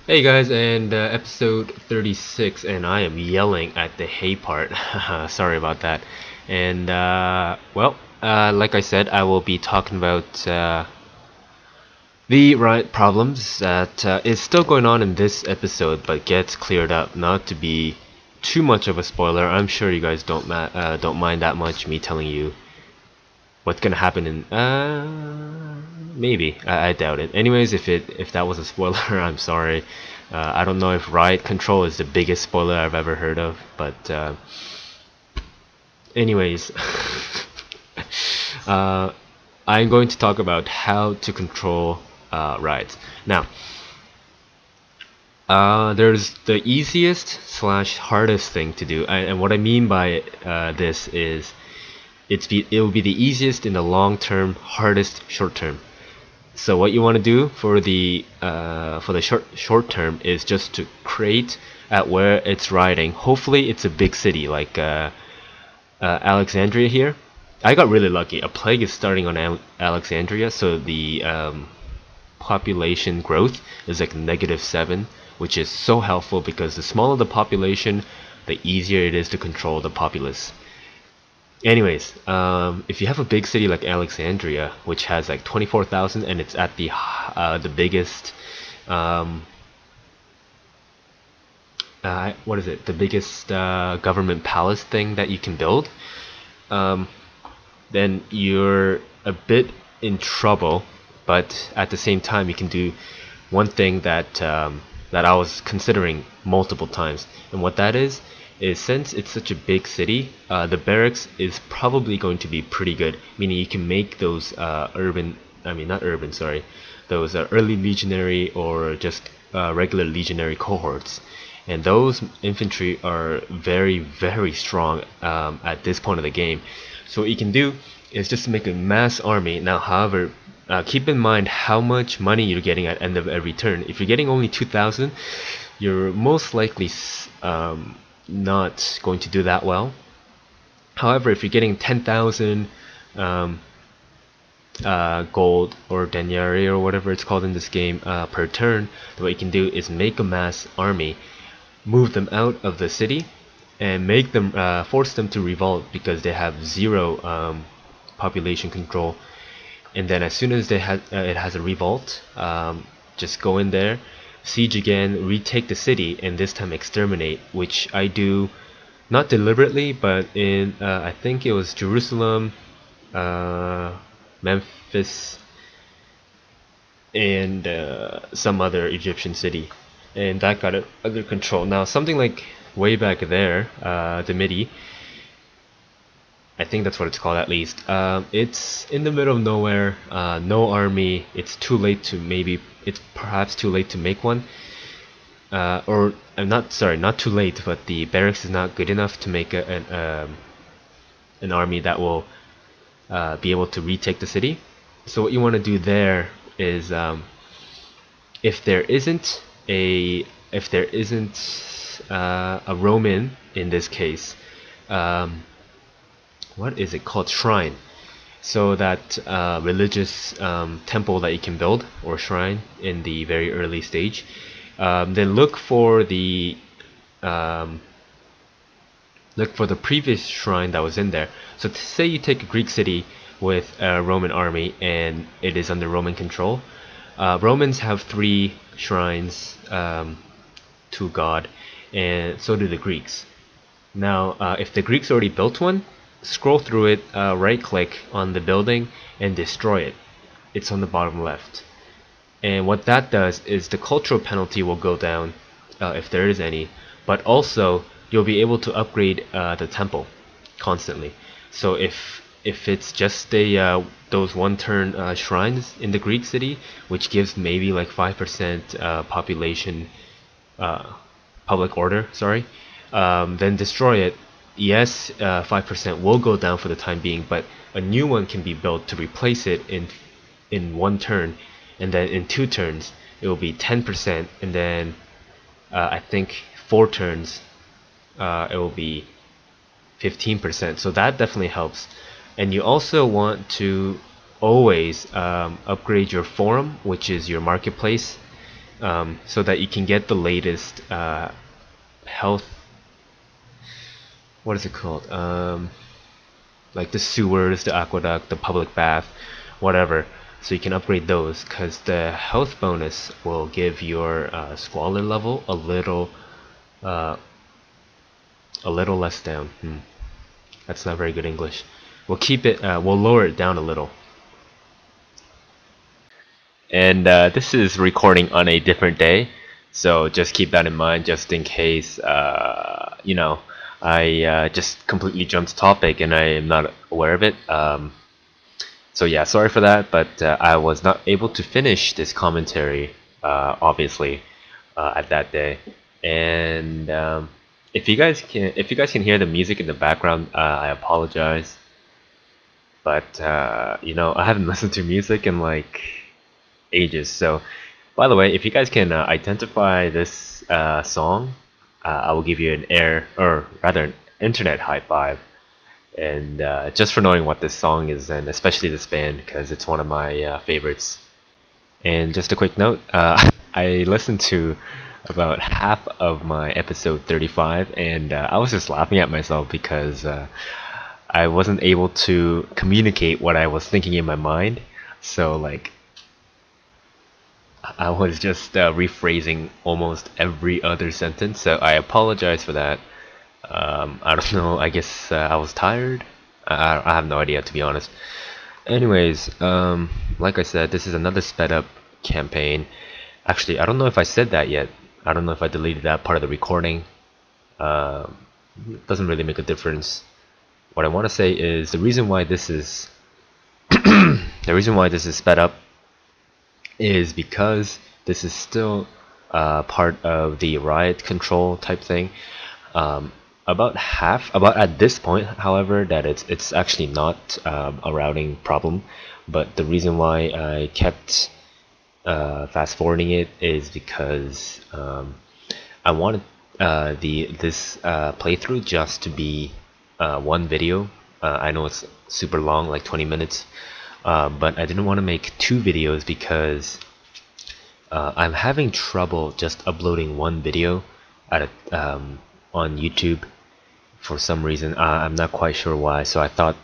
Hey guys, and episode 36, and I am yelling at the hey part. Sorry about that. And like I said, I will be talking about the right problems that is still going on in this episode, but gets cleared up. Not to be too much of a spoiler, I'm sure you guys don't mind that much me telling you what's gonna happen in maybe I doubt it. Anyways, if that was a spoiler, I'm sorry. I don't know if riot control is the biggest spoiler I've ever heard of, but anyways, uh, I'm going to talk about how to control riots. Now, there's the easiest slash hardest thing to do, and what I mean by this is it will be the easiest in the long term, hardest short term. So what you want to do for the short term is just to create at where it's riding. Hopefully it's a big city like Alexandria here. I got really lucky. A plague is starting on Alexandria, so the population growth is like -7, which is so helpful because the smaller the population, the easier it is to control the populace. Anyways, if you have a big city like Alexandria, which has like 24,000, and it's at the biggest, what is it? The biggest government palace thing that you can build, then you're a bit in trouble. But at the same time, you can do one thing that I was considering multiple times, and what that is since it's such a big city, the barracks is probably going to be pretty good. Meaning you can make those those early legionary or just regular legionary cohorts, and those infantry are very, very strong at this point of the game. So what you can do is just make a mass army. Now, however, keep in mind how much money you're getting at end of every turn. If you're getting only 2,000, you're most likely not going to do that well. However, if you're getting 10,000 gold or denieri or whatever it's called in this game per turn, then what you can do is make a mass army, move them out of the city, and make them force them to revolt because they have zero population control. And then as soon as it has a revolt, just go in there, siege again, retake the city, and this time exterminate, which I do not deliberately, but in I think it was Jerusalem, Memphis, and some other Egyptian city, and that got it under control. Now something like way back there, the Midi, I think that's what it's called at least. It's in the middle of nowhere, no army. It's too late to it's perhaps too late to make one. Or I'm not sorry, not too late, but the barracks is not good enough to make an army that will be able to retake the city. So what you want to do there is, if there isn't a Roman in this case, what is it called, shrine, so that religious temple that you can build, or shrine, in the very early stage, then look for the previous shrine that was in there. So say you take a Greek city with a Roman army and it is under Roman control. Romans have 3 shrines to God, and so do the Greeks. Now if the Greeks already built one, scroll through it, right click on the building and destroy it. It's on the bottom left. And what that does is the cultural penalty will go down, if there is any, but also you'll be able to upgrade the temple constantly. So if it's just those one turn shrines in the Greek city, which gives maybe like 5% population public order, sorry, then destroy it. Yes, 5% will go down for the time being, but a new one can be built to replace it in one turn, and then in 2 turns it will be 10%, and then I think 4 turns it will be 15%. So that definitely helps. And you also want to always upgrade your forum, which is your marketplace, so that you can get the latest health. What is it called? Like the sewers, the aqueduct, the public bath, whatever. So you can upgrade those, because the health bonus will give your squalor level uh, a little less down. That's not very good English. We'll keep it. We'll lower it down a little. And this is recording on a different day, so just keep that in mind, just in case you know, I just completely jumped topic and I am not aware of it. So yeah, sorry for that, but I was not able to finish this commentary, obviously, at that day. And if you guys can hear the music in the background, I apologize. But you know, I haven't listened to music in like ages. So, by the way, if you guys can identify this song, I will give you an an internet high five. And just for knowing what this song is, and especially this band, because it's one of my favorites. And just a quick note, I listened to about half of my episode 35, and I was just laughing at myself because I wasn't able to communicate what I was thinking in my mind. So like, I was just rephrasing almost every other sentence, so I apologize for that. I don't know, I guess I was tired. I have no idea, to be honest. Anyways, like I said, this is another sped up campaign. Actually, I don't know if I said that yet. I don't know if I deleted that part of the recording. Doesn't really make a difference. What I want to say is the reason why this is sped up is because this is still part of the riot control type thing. About at this point, however, that it's actually not a routing problem, but the reason why I kept fast forwarding it is because I wanted this playthrough just to be one video. I know it's super long, like 20 minutes, but I didn't want to make two videos because I'm having trouble just uploading one video at on YouTube for some reason. I'm not quite sure why, so I thought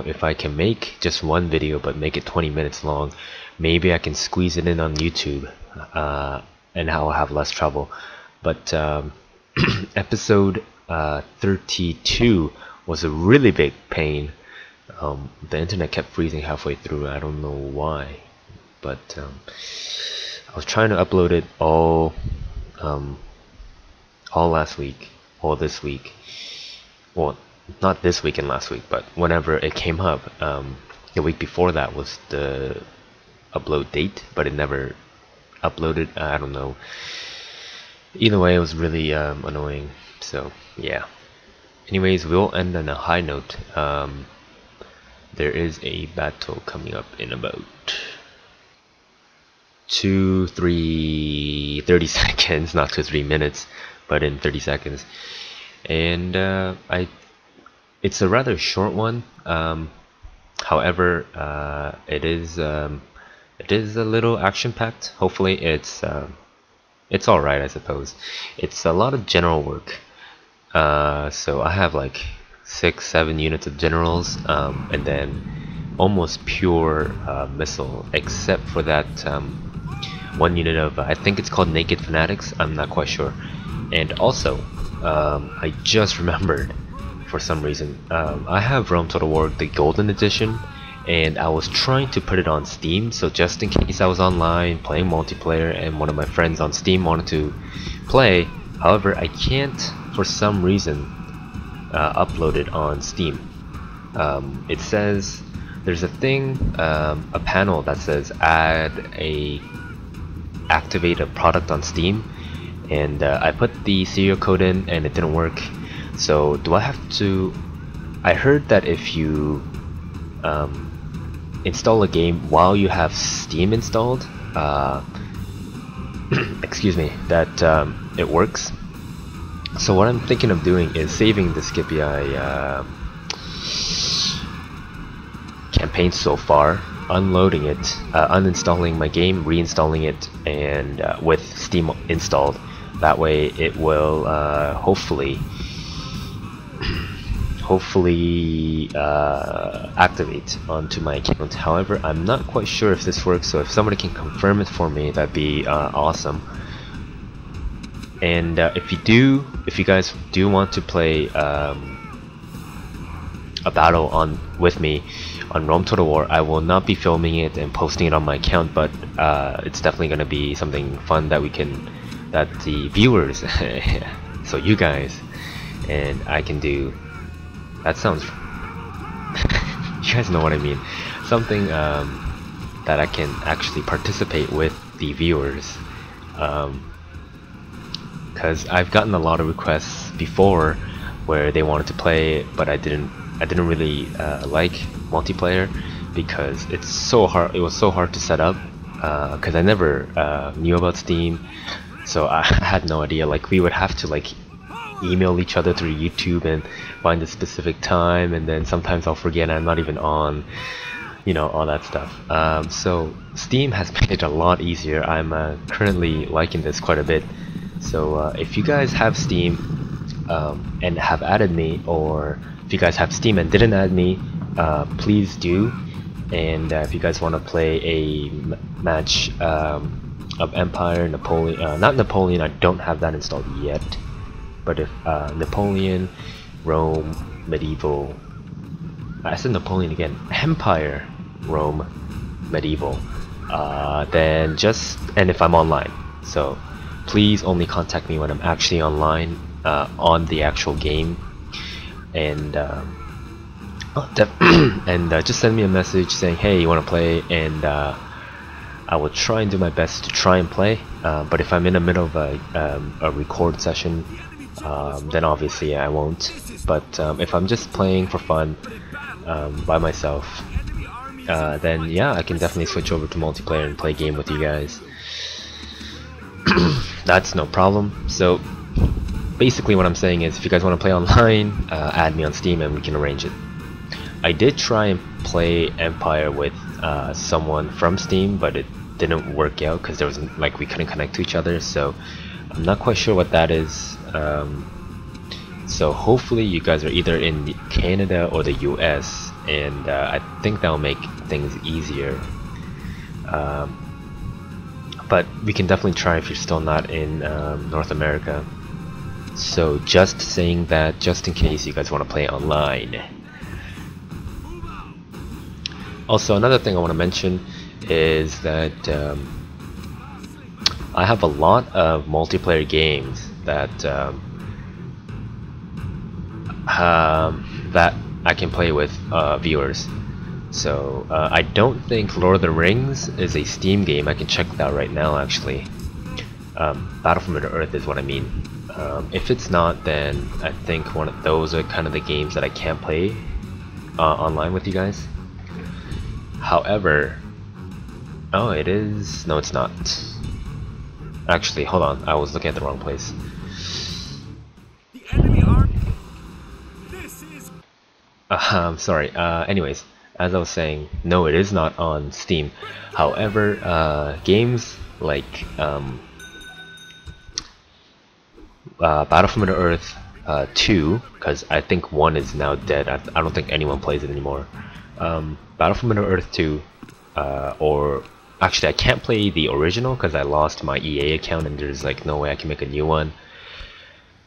if I can make just one video but make it 20 minutes long, maybe I can squeeze it in on YouTube, and I'll have less trouble. But episode 32 was a really big pain. The internet kept freezing halfway through. I don't know why, but I was trying to upload it all last week, all this week. Well, not this week and last week, but whenever it came up. The week before that was the upload date, but it never uploaded. I don't know. Either way, it was really annoying. So yeah. Anyways, we'll end on a high note. There is a battle coming up in about 30 seconds, not 3 minutes, but in 30 seconds. And it's a rather short one. However, it is a little action-packed. Hopefully, it's all right, I suppose. It's a lot of general work. So I have like 6-7 units of generals, and then almost pure missile, except for that one unit of I think it's called Naked Fanatics. I'm not quite sure. And also, I just remembered, for some reason, I have Rome Total War the Golden Edition, and I was trying to put it on Steam, so just in case I was online playing multiplayer and one of my friends on Steam wanted to play. However, I can't, for some reason, upload it on Steam. It says there's a thing, a panel that says activate a product on Steam, and I put the serial code in and it didn't work. So do I have to? I heard that if you install a game while you have Steam installed, excuse me, that it works. So what I'm thinking of doing is saving the Scipii campaign so far, unloading it, uninstalling my game, reinstalling it, and with Steam installed. That way it will hopefully activate onto my account. However, I'm not quite sure if this works, so if somebody can confirm it for me, that'd be awesome. And if you guys do want to play a battle with me on Rome Total War, I will not be filming it and posting it on my account, but it's definitely going to be something fun that the viewers, so you guys and I can do. That sounds you guys know what I mean, something that I can actually participate with the viewers, because I've gotten a lot of requests before where they wanted to play it, but I didn't really like multiplayer because it's so hard. It was so hard to set up because I never knew about Steam, so I had no idea. Like, we would have to like email each other through YouTube and find a specific time, and then sometimes I'll forget and I'm not even on, you know, all that stuff. So Steam has made it a lot easier. I'm currently liking this quite a bit. So if you guys have Steam and have added me, or if you guys have Steam and didn't add me, please do. And if you guys want to play a match of Empire, Napoleon, not Napoleon, I don't have that installed yet, but if Napoleon, Rome, Medieval, I said Napoleon again, Empire, Rome, Medieval, then and if I'm online, so please only contact me when I'm actually online on the actual game, and just send me a message saying, hey, you want to play, and I will try and do my best to try and play. But if I'm in the middle of a record session, then obviously I won't. But if I'm just playing for fun by myself, then yeah, I can definitely switch over to multiplayer and play a game with you guys. That's no problem. So basically what I'm saying is, if you guys want to play online, add me on Steam and we can arrange it. I did try and play Empire with someone from Steam, but it didn't work out because there was like, we couldn't connect to each other, so I'm not quite sure what that is. So hopefully you guys are either in Canada or the US, and I think that'll make things easier. But we can definitely try if you're still not in North America. So just saying that, just in case you guys want to play online. Also, another thing I want to mention is that I have a lot of multiplayer games that that I can play with viewers. So I don't think Lord of the Rings is a Steam game. I can check that out right now, actually. Battle for Middle-earth is what I mean. If it's not, then I think one of those are kind of the games that I can't play online with you guys. However, oh, it is. No, it's not. Actually, hold on. I was looking at the wrong place. The enemy army. This is. Sorry. Anyways, as I was saying, no, it is not on Steam. However, games like Battle for Middle-earth 2, because I think 1 is now dead. I don't think anyone plays it anymore. Battle for Middle-earth 2, or actually I can't play the original because I lost my EA account and there's like no way I can make a new one.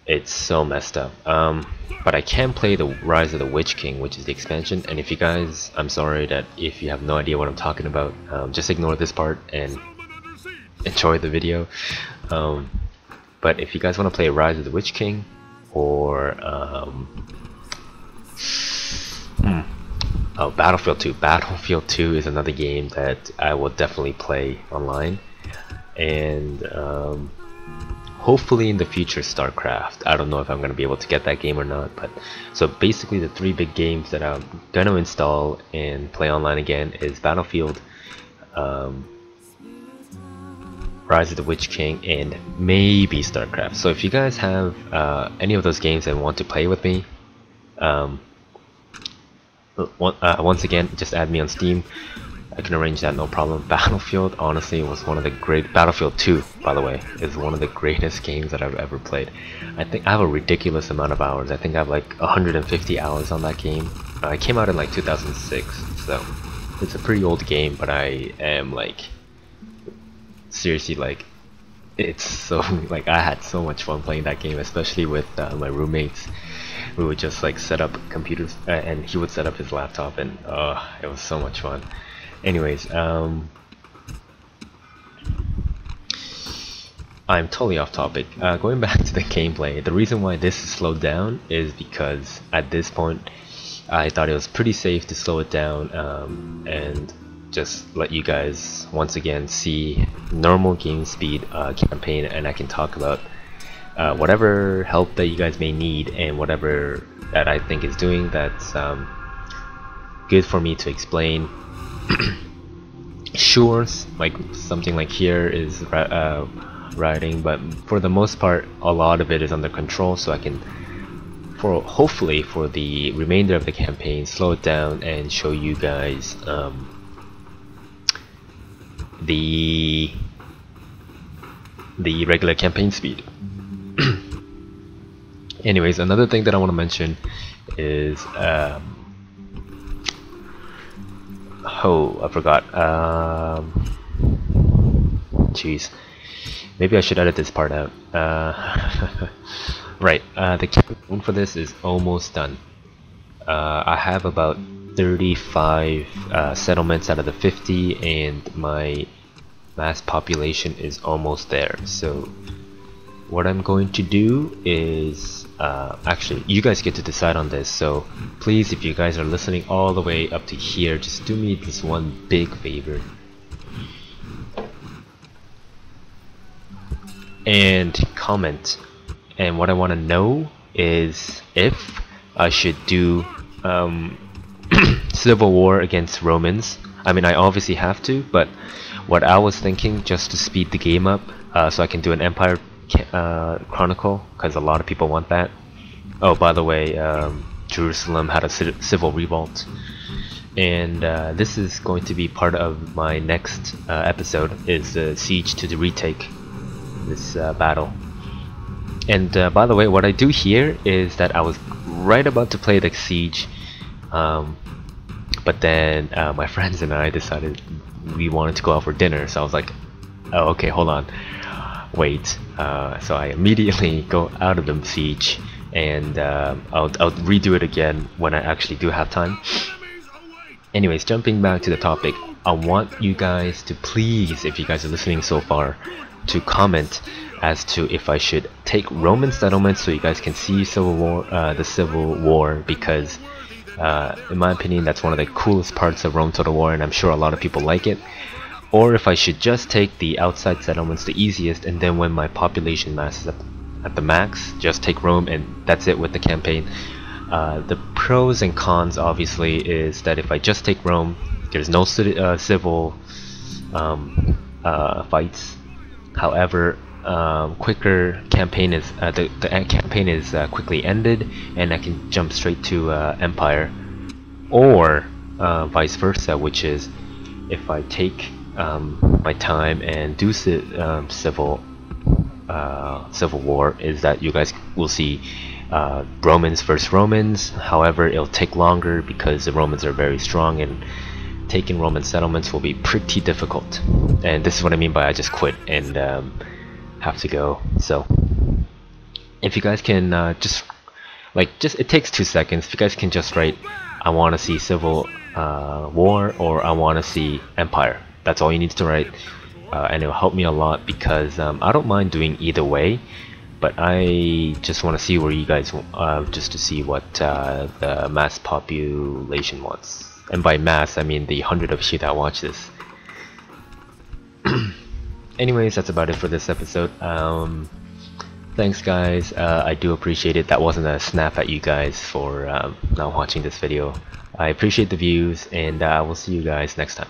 It's so messed up. But I can play the Rise of the Witch King, which is the expansion, and if you guys, I'm sorry that if you have no idea what I'm talking about, just ignore this part and enjoy the video. But if you guys want to play Rise of the Witch King, or oh, Battlefield 2. Battlefield 2 is another game that I will definitely play online, and hopefully in the future StarCraft. I don't know if I'm going to be able to get that game or not, but so basically the 3 big games that I'm going to install and play online again is Battlefield, Rise of the Witch King, and maybe StarCraft. So if you guys have any of those games and want to play with me, once again, just add me on Steam. I can arrange that, no problem. Battlefield, honestly, was one of the great. Battlefield 2, by the way, is one of the greatest games that I've ever played. I think I have a ridiculous amount of hours. I think I have like 150 hours on that game. It came out in like 2006, so it's a pretty old game. But I am like, seriously, like, it's so like I had so much fun playing that game, especially with my roommates. We would just like set up computers, and he would set up his laptop, and it was so much fun. Anyways, I'm totally off topic. Going back to the gameplay, the reason why this is slowed down is because at this point I thought it was pretty safe to slow it down and just let you guys once again see normal game speed campaign, and I can talk about whatever help that you guys may need and whatever that I think is doing that's good for me to explain. Sure, like something like here is writing, but for the most part a lot of it is under control, so I can hopefully for the remainder of the campaign slow it down and show you guys the regular campaign speed. Anyways, another thing that I want to mention is oh, I forgot. Jeez, maybe I should edit this part out. Right, the campaign for this is almost done. I have about 35 settlements out of the 50, and my mass population is almost there. So what I'm going to do is actually, you guys get to decide on this, so please, if you guys are listening all the way up to here, just do me this one big favor and comment. And what I want to know is if I should do civil war against Romans. I mean, I obviously have to, but what I was thinking, just to speed the game up, so I can do an Empire Chronicle, because a lot of people want that. Oh, by the way, Jerusalem had a civil revolt, and this is going to be part of my next episode, is the siege to the retake this battle. And by the way, what I do here is that I was right about to play the siege, but then my friends and I decided we wanted to go out for dinner, so I was like, oh, okay, hold on, wait. So I immediately go out of the siege, and I'll redo it again when I actually do have time. Anyways, jumping back to the topic, I want you guys to please, if you guys are listening so far, to comment as to if I should take Roman settlements so you guys can see the Civil War, because in my opinion that's one of the coolest parts of Rome Total War, and I'm sure a lot of people like it. Or if I should just take the outside settlements, the easiest, and then when my population mass is at the max, just take Rome, and that's it with the campaign. The pros and cons obviously is that if I just take Rome, there's no civil fights. However, quicker campaign is the campaign is quickly ended, and I can jump straight to Empire, or vice versa, which is if I take my time and do civil war, is that you guys will see Romans versus Romans. However, it'll take longer because the Romans are very strong, and taking Roman settlements will be pretty difficult. And this is what I mean by I just quit and have to go. So if you guys can just it takes 2 seconds. If you guys can just write, I want to see civil war, or I want to see Empire. That's all you need to write, and it will help me a lot, because I don't mind doing either way, but I just want to see where you guys just to see what the mass population wants. And by mass, I mean the 100 of you that watch this. Anyways, that's about it for this episode. Thanks guys, I do appreciate it. That wasn't a snap at you guys for not watching this video. I appreciate the views, and I will see you guys next time.